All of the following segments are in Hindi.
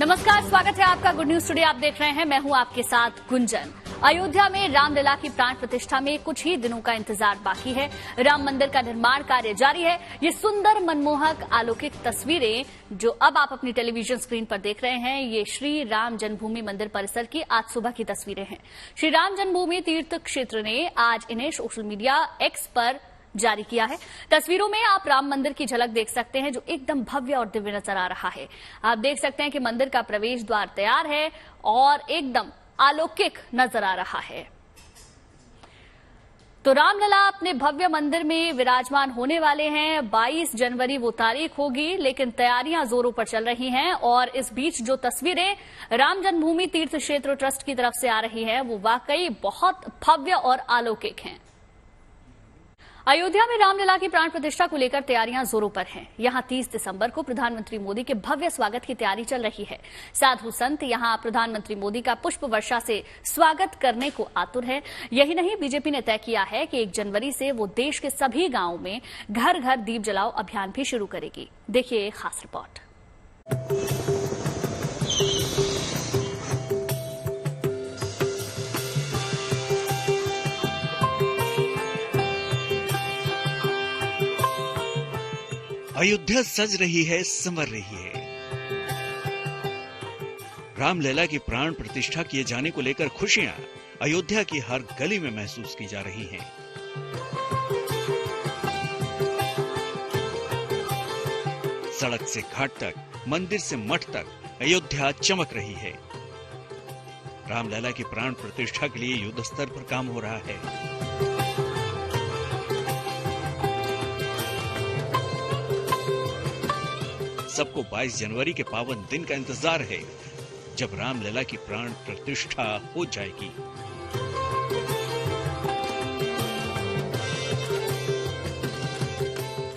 नमस्कार, स्वागत है आपका गुड न्यूज टुडे। आप देख रहे हैं, मैं हूं आपके साथ गुंजन। अयोध्या में रामलला की प्राण प्रतिष्ठा में कुछ ही दिनों का इंतजार बाकी है। राम मंदिर का निर्माण कार्य जारी है। ये सुंदर, मनमोहक, अलौकिक तस्वीरें जो अब आप अपनी टेलीविजन स्क्रीन पर देख रहे हैं, ये श्री राम जन्मभूमि मंदिर परिसर की आज सुबह की तस्वीरें हैं। श्री राम जन्मभूमि तीर्थ क्षेत्र ने आज इन्हें सोशल मीडिया एक्स पर जारी किया है। तस्वीरों में आप राम मंदिर की झलक देख सकते हैं जो एकदम भव्य और दिव्य नजर आ रहा है। आप देख सकते हैं कि मंदिर का प्रवेश द्वार तैयार है और एकदम अलौकिक नजर आ रहा है। तो रामलला अपने भव्य मंदिर में विराजमान होने वाले हैं। 22 जनवरी वो तारीख होगी, लेकिन तैयारियां जोरों पर चल रही हैं। और इस बीच जो तस्वीरें राम जन्मभूमि तीर्थ क्षेत्र ट्रस्ट की तरफ से आ रही हैं, वो वाकई बहुत भव्य और अलौकिक हैं। अयोध्या में रामलला की प्राण प्रतिष्ठा को लेकर तैयारियां जोरों पर हैं। यहां 30 दिसंबर को प्रधानमंत्री मोदी के भव्य स्वागत की तैयारी चल रही है। साधु संत यहां प्रधानमंत्री मोदी का पुष्प वर्षा से स्वागत करने को आतुर है। यही नहीं, बीजेपी ने तय किया है कि 1 जनवरी से वो देश के सभी गांवों में घर घर दीप जलाओ अभियान भी शुरू करेगी। देखिए एक खास रिपोर्ट। अयोध्या सज रही है, संवर रही है। रामलला की प्राण प्रतिष्ठा किए जाने को लेकर खुशियां अयोध्या की हर गली में महसूस की जा रही हैं। सड़क से घाट तक, मंदिर से मठ तक अयोध्या चमक रही है। रामलला की प्राण प्रतिष्ठा के लिए युद्ध स्तर पर काम हो रहा है। सबको 22 जनवरी के पावन दिन का इंतजार है, जब रामलला की प्राण प्रतिष्ठा हो जाएगी।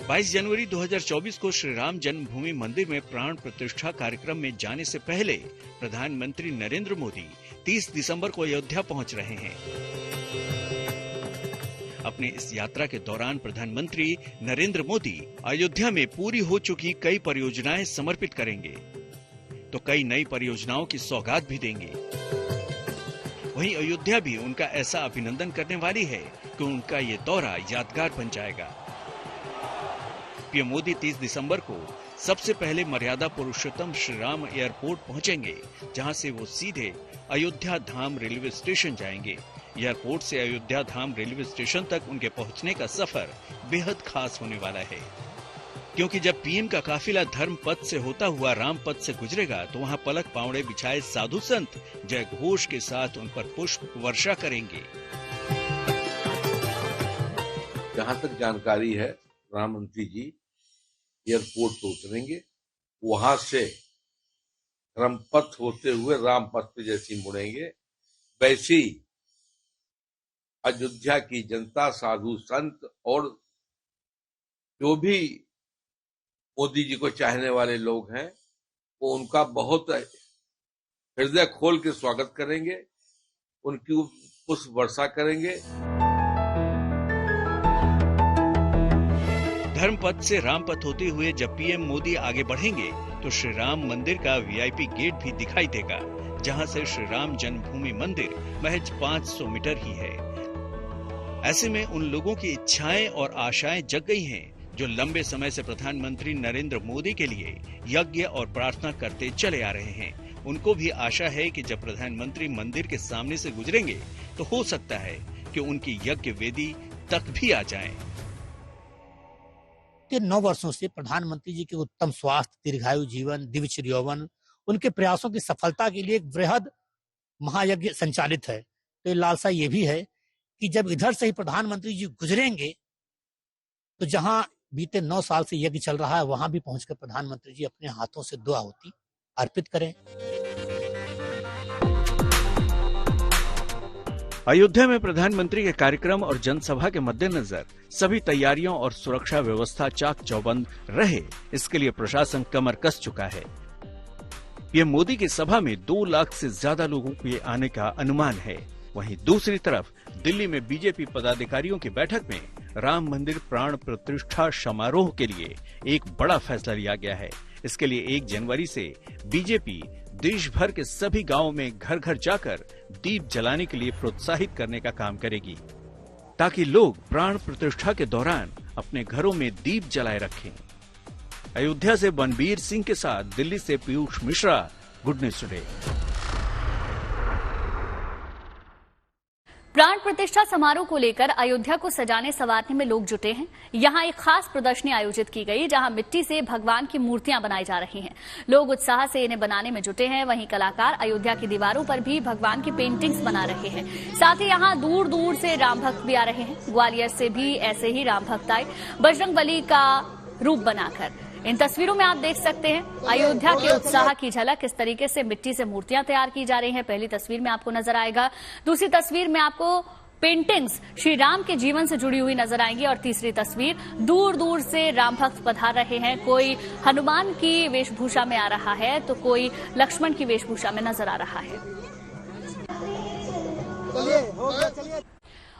बाईस जनवरी 2024 को श्री राम जन्मभूमि मंदिर में प्राण प्रतिष्ठा कार्यक्रम में जाने से पहले प्रधानमंत्री नरेंद्र मोदी 30 दिसंबर को अयोध्या पहुंच रहे हैं। अपनी इस यात्रा के दौरान प्रधानमंत्री नरेंद्र मोदी अयोध्या में पूरी हो चुकी कई परियोजनाएं समर्पित करेंगे, तो कई नई परियोजनाओं की सौगात भी देंगे। वहीं अयोध्या भी उनका ऐसा अभिनंदन करने वाली है कि उनका ये दौरा यादगार बन जाएगा। पीएम मोदी 30 दिसंबर को सबसे पहले मर्यादा पुरुषोत्तम श्री राम एयरपोर्ट पहुंचेंगे, जहां से वो सीधे अयोध्या धाम रेलवे स्टेशन जाएंगे। एयरपोर्ट से अयोध्या धाम रेलवे स्टेशन तक उनके पहुंचने का सफर बेहद खास होने वाला है, क्योंकि जब पीएम का काफिला धर्म पथ से होता हुआ राम पथ से गुजरेगा, तो वहां पलक पावड़े बिछाए साधु संत जय घोष के साथ उन पर पुष्प वर्षा करेंगे। जहां तक जानकारी है, प्रधानमंत्री जी एयरपोर्ट पर उतरेंगे, वहां से धर्मपथ होते हुए राम पथ पे जैसी मुड़ेंगे, वैसी अयोध्या की जनता, साधु संत और जो भी मोदी जी को चाहने वाले लोग हैं, वो उनका बहुत हृदय खोल के स्वागत करेंगे, उनकी पुष्प वर्षा करेंगे। धर्मपथ से रामपथ होते हुए जब पीएम मोदी आगे बढ़ेंगे, तो श्री राम मंदिर का वीआईपी गेट भी दिखाई देगा, जहां से श्री राम जन्मभूमि मंदिर महज 500 मीटर ही है। ऐसे में उन लोगों की इच्छाएं और आशाएं जग गई हैं, जो लंबे समय से प्रधानमंत्री नरेंद्र मोदी के लिए यज्ञ और प्रार्थना करते चले आ रहे हैं। उनको भी आशा है कि जब प्रधानमंत्री मंदिर के सामने से गुजरेंगे, तो हो सकता है कि उनकी यज्ञ वेदी तक भी आ जाएं। 9 वर्षों से प्रधानमंत्री जी के उत्तम स्वास्थ्य, दीर्घायु जीवन, दिव्य यौवन, उनके प्रयासों की सफलता के लिए एक वृहद महायज्ञ संचालित है। तो ये लालसा ये भी है कि जब इधर से ही प्रधानमंत्री जी गुजरेंगे, तो जहां बीते 9 साल से यज्ञ चल रहा है, वहां भी पहुंचकर प्रधानमंत्री जी अपने हाथों से 2 आहुति अर्पित करें। अयोध्या में प्रधानमंत्री के कार्यक्रम और जनसभा के मद्देनजर सभी तैयारियों और सुरक्षा व्यवस्था चाक चौबंद रहे, इसके लिए प्रशासन कमर कस चुका है। पीएम मोदी की सभा में 2 लाख से ज्यादा लोगों के आने का अनुमान है। वहीं दूसरी तरफ दिल्ली में बीजेपी पदाधिकारियों की बैठक में राम मंदिर प्राण प्रतिष्ठा समारोह के लिए एक बड़ा फैसला लिया गया है। इसके लिए 1 जनवरी से बीजेपी देश भर के सभी गांवों में घर घर जाकर दीप जलाने के लिए प्रोत्साहित करने का काम करेगी, ताकि लोग प्राण प्रतिष्ठा के दौरान अपने घरों में दीप जलाए रखें। अयोध्या से बनबीर सिंह के साथ दिल्ली से Piyush Mishra, good news today. प्राण प्रतिष्ठा समारोह को लेकर अयोध्या को सजाने संवारने में लोग जुटे हैं। यहां एक खास प्रदर्शनी आयोजित की गई, जहां मिट्टी से भगवान की मूर्तियां बनाई जा रही हैं। लोग उत्साह से इन्हें बनाने में जुटे हैं। वहीं कलाकार अयोध्या की दीवारों पर भी भगवान की पेंटिंग्स बना रहे हैं। साथ ही यहां दूर दूर से राम भक्त भी आ रहे हैं। ग्वालियर से भी ऐसे ही राम भक्त आए, बजरंगबली का रूप बनाकर। इन तस्वीरों में आप देख सकते हैं अयोध्या के उत्साह की झलक। किस तरीके से मिट्टी से मूर्तियां तैयार की जा रही हैं, पहली तस्वीर में आपको नजर आएगा। दूसरी तस्वीर में आपको पेंटिंग्स श्री राम के जीवन से जुड़ी हुई नजर आएंगी और तीसरी तस्वीर दूर दूर से राम भक्त पधार रहे हैं। कोई हनुमान की वेशभूषा में आ रहा है तो कोई लक्ष्मण की वेशभूषा में नजर आ रहा है।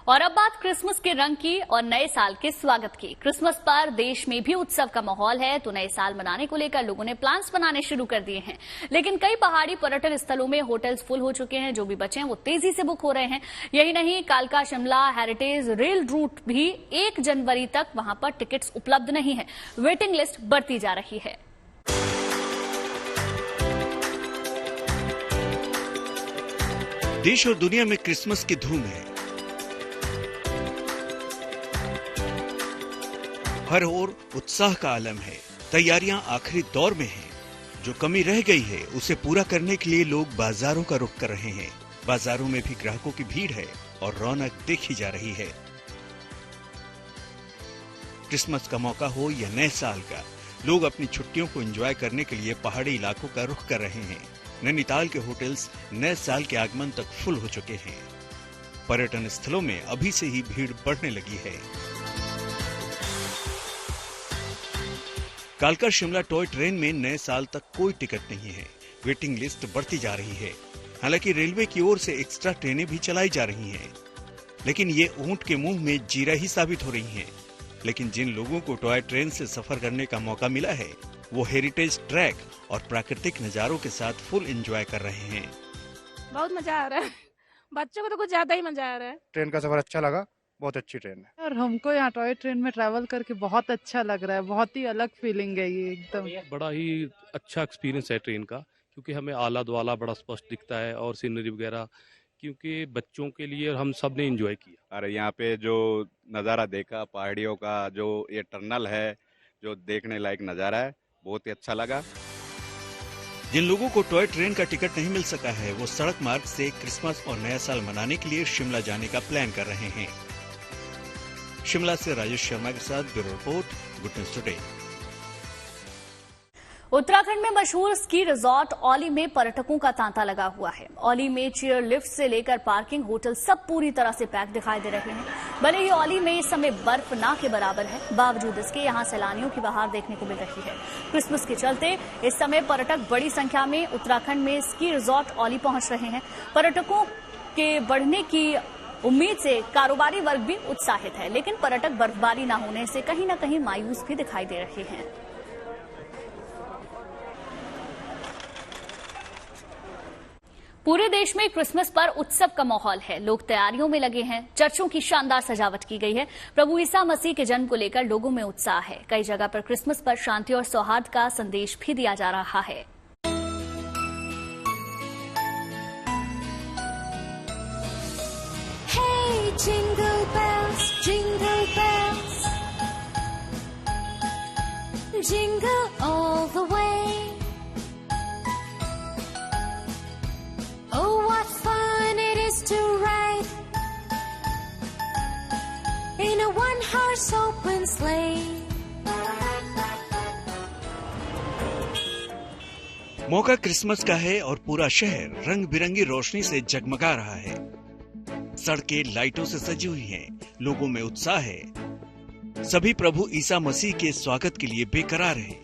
और अब बात क्रिसमस के रंग की और नए साल के स्वागत की। क्रिसमस पर देश में भी उत्सव का माहौल है, तो नए साल मनाने को लेकर लोगों ने प्लान्स बनाने शुरू कर दिए हैं। लेकिन कई पहाड़ी पर्यटन स्थलों में होटल्स फुल हो चुके हैं। जो भी बचे हैं वो तेजी से बुक हो रहे हैं। यही नहीं, कालका शिमला हेरिटेज रेल रूट भी 1 जनवरी तक वहां पर टिकट्स उपलब्ध नहीं है। वेटिंग लिस्ट बढ़ती जा रही है। देश और दुनिया में क्रिसमस की धूम है। हर ओर उत्साह का आलम है। तैयारियां आखिरी दौर में हैं। जो कमी रह गई है उसे पूरा करने के लिए लोग बाजारों का रुख कर रहे हैं। बाजारों में भी ग्राहकों की भीड़ है और रौनक देखी जा रही है। क्रिसमस का मौका हो या नए साल का, लोग अपनी छुट्टियों को एंजॉय करने के लिए पहाड़ी इलाकों का रुख कर रहे हैं। नैनीताल के होटल्स नए साल के आगमन तक फुल हो चुके हैं। पर्यटन स्थलों में अभी से ही भीड़ बढ़ने लगी है। कालका शिमला टॉय ट्रेन में नए साल तक कोई टिकट नहीं है। वेटिंग लिस्ट बढ़ती जा रही है। हालांकि रेलवे की ओर से एक्स्ट्रा ट्रेनें भी चलाई जा रही हैं, लेकिन ये ऊंट के मुंह में जीरा ही साबित हो रही हैं। लेकिन जिन लोगों को टॉय ट्रेन से सफर करने का मौका मिला है, वो हेरिटेज ट्रैक और प्राकृतिक नजारों के साथ फुल एंजॉय कर रहे हैं। बहुत मजा आ रहा है। बच्चों को तो कुछ ज्यादा ही मजा आ रहा है। ट्रेन का सफर अच्छा लगा, बहुत अच्छी ट्रेन है। और हमको यहाँ टॉय ट्रेन में ट्रैवल करके बहुत अच्छा लग रहा है। बहुत ही अलग फीलिंग है ये, एकदम बड़ा ही अच्छा एक्सपीरियंस है ट्रेन का, क्योंकि हमें आला द्वाला बड़ा स्पष्ट दिखता है और सीनरी वगैरह, क्योंकि बच्चों के लिए हम सब ने एंजॉय किया। अरे यहाँ पे जो नज़ारा देखा पहाड़ियों का, जो ये टनल है, जो देखने लायक नज़ारा है, बहुत ही अच्छा लगा। जिन लोगों को टॉय ट्रेन का टिकट नहीं मिल सका है, वो सड़क मार्ग से क्रिसमस और नया साल मनाने के लिए शिमला जाने का प्लान कर रहे हैं। शिमला से राजेश शर्मा के साथ bureau report, good news today. Uttarakhand में मशहूर स्की रिजॉर्ट औली में पर्यटकों का तांता लगा हुआ है। औली में चेयर लिफ्ट से लेकर पार्किंग, होटल सब पूरी तरह से पैक दिखाई दे रहे हैं। भले ही औली में इस समय बर्फ ना के बराबर है, बावजूद इसके यहां सैलानियों की बहार देखने को मिल रही है। क्रिसमस के चलते इस समय पर्यटक बड़ी संख्या में उत्तराखंड में स्की रिजॉर्ट औली पहुंच रहे हैं। पर्यटकों के बढ़ने की उम्मीद से कारोबारी वर्ग भी उत्साहित है, लेकिन पर्यटक बर्फबारी न होने से कहीं न कहीं मायूस भी दिखाई दे रहे हैं। पूरे देश में क्रिसमस पर उत्सव का माहौल है। लोग तैयारियों में लगे हैं। चर्चों की शानदार सजावट की गई है। प्रभु ईसा मसीह के जन्म को लेकर लोगों में उत्साह है। कई जगह पर क्रिसमस पर शांति और सौहार्द का संदेश भी दिया जा रहा है। Jingle bells, jingle all the way. Oh, what fun it is to ride in a one-horse open sleigh. मौका क्रिसमस का है और पूरा शहर रंग बिरंगी रोशनी से जगमगा रहा है। सड़कें लाइटों से सजी हुई हैं। लोगों में उत्साह है। सभी प्रभु ईसा मसीह के स्वागत के लिए बेकरार हैं।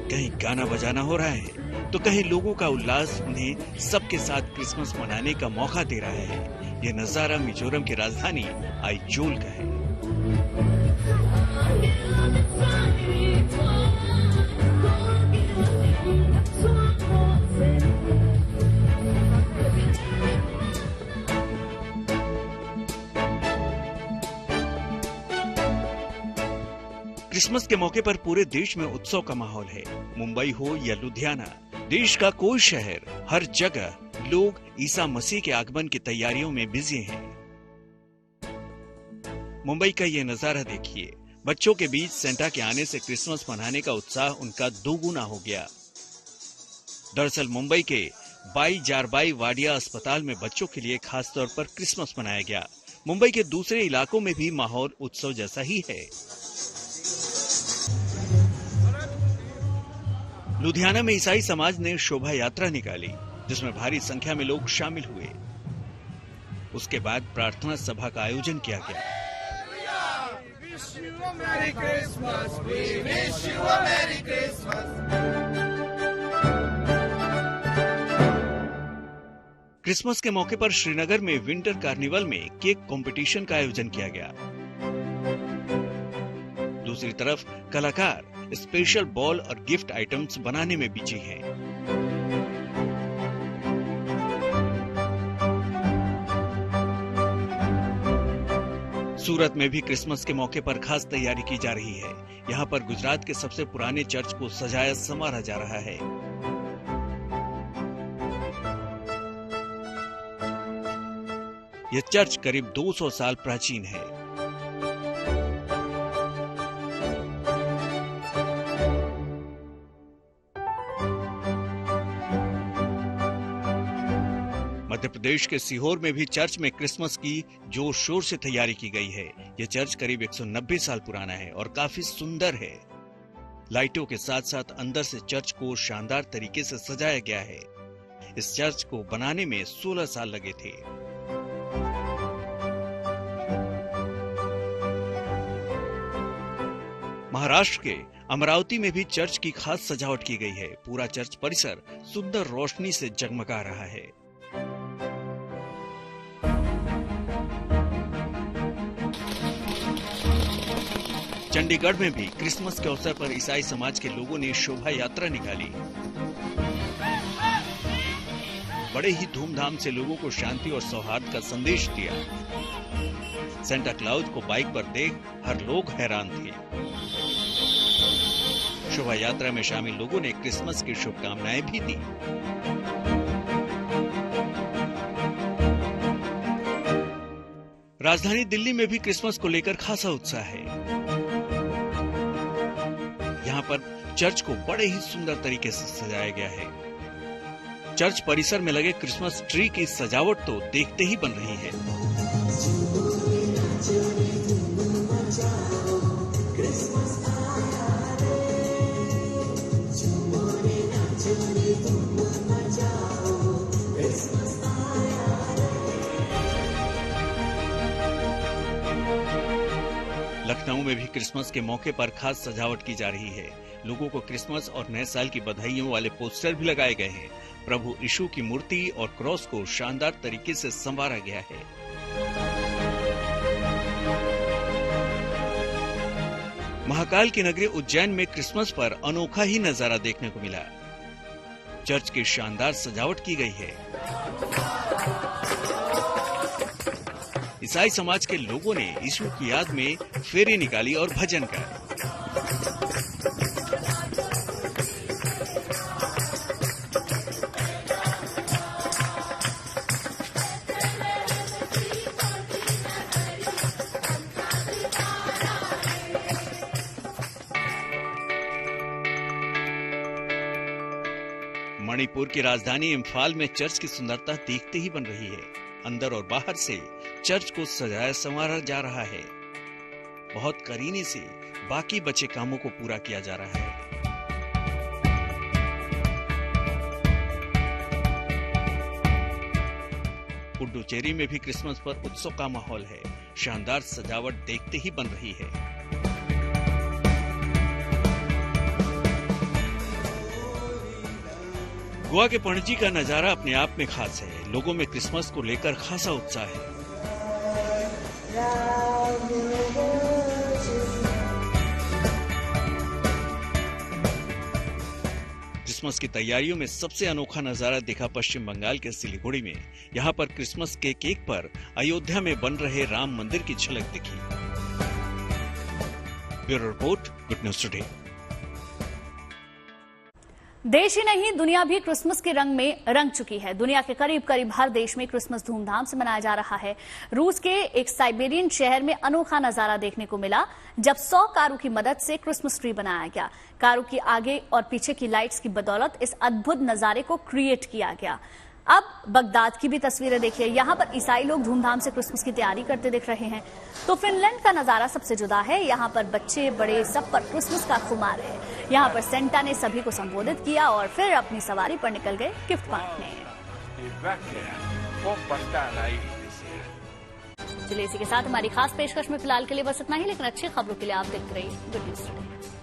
कहीं गाना बजाना हो रहा है तो कहीं लोगों का उल्लास उन्हें सबके साथ क्रिसमस मनाने का मौका दे रहा है। यह नजारा मिजोरम की राजधानी आइजोल का है। क्रिसमस के मौके पर पूरे देश में उत्सव का माहौल है। मुंबई हो या लुधियाना, देश का कोई शहर, हर जगह लोग ईसा मसीह के आगमन की तैयारियों में बिजी हैं। मुंबई का ये नजारा देखिए। बच्चों के बीच सेंटा के आने से क्रिसमस मनाने का उत्साह उनका दोगुना हो गया। दरअसल मुंबई के बाई जारबाई वाडिया अस्पताल में बच्चों के लिए खास तौर पर क्रिसमस मनाया गया। मुंबई के दूसरे इलाकों में भी माहौल उत्सव जैसा ही है। लुधियाना में ईसाई समाज ने शोभा यात्रा निकाली, जिसमें भारी संख्या में लोग शामिल हुए। उसके बाद प्रार्थना सभा का आयोजन किया गया। क्रिसमस के मौके पर श्रीनगर में विंटर कार्निवल में केक कंपटीशन का आयोजन किया गया। दूसरी तरफ कलाकार स्पेशल बॉल और गिफ्ट आइटम्स बनाने में बिजी हैं। सूरत में भी क्रिसमस के मौके पर खास तैयारी की जा रही है। यहाँ पर गुजरात के सबसे पुराने चर्च को सजाया संवारा जा रहा है। यह चर्च करीब 200 साल प्राचीन है। मध्य प्रदेश के सीहोर में भी चर्च में क्रिसमस की जोर शोर से तैयारी की गई है। यह चर्च करीब 190 साल पुराना है और काफी सुंदर है। लाइटों के साथ साथ अंदर से चर्च को शानदार तरीके से सजाया गया है। इस चर्च को बनाने में 16 साल लगे थे। महाराष्ट्र के अमरावती में भी चर्च की खास सजावट की गई है। पूरा चर्च परिसर सुंदर रोशनी से जगमगा रहा है। चंडीगढ़ में भी क्रिसमस के अवसर पर ईसाई समाज के लोगों ने शोभा यात्रा निकाली। बड़े ही धूमधाम से लोगों को शांति और सौहार्द का संदेश दिया। सेंटा क्लाउज को बाइक पर देख हर लोग हैरान थे। शोभा यात्रा में शामिल लोगों ने क्रिसमस की शुभकामनाएं भी दी। राजधानी दिल्ली में भी क्रिसमस को लेकर खासा उत्साह है। यहाँ पर चर्च को बड़े ही सुंदर तरीके से सजाया गया है। चर्च परिसर में लगे क्रिसमस ट्री की सजावट तो देखते ही बन रही है। लखनऊ में भी क्रिसमस के मौके पर खास सजावट की जा रही है। लोगों को क्रिसमस और नए साल की बधाइयों वाले पोस्टर भी लगाए गए हैं। प्रभु यीशु की मूर्ति और क्रॉस को शानदार तरीके से संवारा गया है। महाकाल की नगरी उज्जैन में क्रिसमस पर अनोखा ही नजारा देखने को मिला। चर्च की शानदार सजावट की गई है। ईसाई समाज के लोगों ने यीशु की याद में फेरी निकाली और भजन गाए। मणिपुर की राजधानी इम्फाल में चर्च की सुंदरता देखते ही बन रही है। अंदर और बाहर से चर्च को सजाया संवारा जा रहा है। बहुत करीने से बाकी बचे कामों को पूरा किया जा रहा है। पुडुचेरी में भी क्रिसमस पर उत्सव का माहौल है। शानदार सजावट देखते ही बन रही है। गोवा के पणजी का नजारा अपने आप में खास है। लोगों में क्रिसमस को लेकर खासा उत्साह है। क्रिसमस की तैयारियों में सबसे अनोखा नजारा दिखा पश्चिम बंगाल के सिलीगुड़ी में। यहाँ पर क्रिसमस के केक पर अयोध्या में बन रहे राम मंदिर की झलक दिखी। Bureau report, good news today. देश ही नहीं, दुनिया भी क्रिसमस के रंग में रंग चुकी है। दुनिया के करीब करीब हर देश में क्रिसमस धूमधाम से मनाया जा रहा है। रूस के एक साइबेरियन शहर में अनोखा नजारा देखने को मिला जब 100 कारों की मदद से क्रिसमस ट्री बनाया गया। कारों की आगे और पीछे की लाइट्स की बदौलत इस अद्भुत नजारे को क्रिएट किया गया। अब बगदाद की भी तस्वीरें देखिए। यहाँ पर ईसाई लोग धूमधाम से क्रिसमस की तैयारी करते दिख रहे हैं। तो फिनलैंड का नजारा सबसे जुदा है। यहाँ पर बच्चे बड़े सब पर क्रिसमस का खुमार है। यहाँ पर सेंटा ने सभी को संबोधित किया और फिर अपनी सवारी पर निकल गए गिफ्ट बांटने। चलिए इसी के साथ हमारी खास पेशकश में फिलहाल के लिए बस इतना ही, लेकिन अच्छी खबरों के लिए आप देखते रहिए गुड न्यूज टुडे।